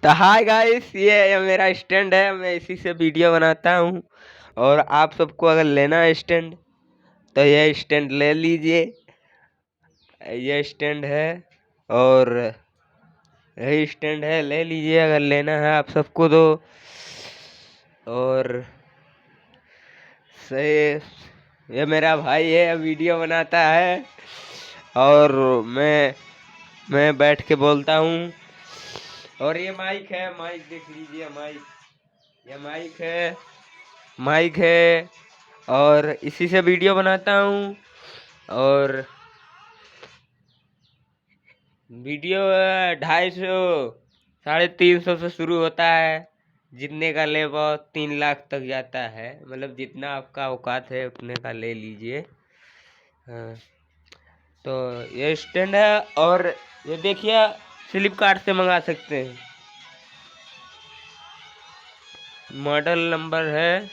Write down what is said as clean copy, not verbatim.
तो hi guys, ये मेरा स्टैंड है। मैं इसी से वीडियो बनाता हूँ। और आप सबको अगर लेना है स्टैंड तो ये स्टैंड ले लीजिए। ये स्टैंड है और यही स्टैंड है, ले लीजिए अगर लेना है आप सबको तो। और सही, ये मेरा भाई है, वीडियो बनाता है और मैं बैठ के बोलता हूँ। और ये माइक है, माइक देख लीजिए, माइक, ये माइक है और इसी से वीडियो बनाता हूँ। और वीडियो 250 350 से शुरू होता है। जितने का ले वो 3 लाख तक जाता है, मतलब जितना आपका औकात है उतने का ले लीजिए। हाँ, तो ये स्टैंड है और ये देखिए फ्लिपकार्ट से मंगा सकते हैं। मॉडल नंबर है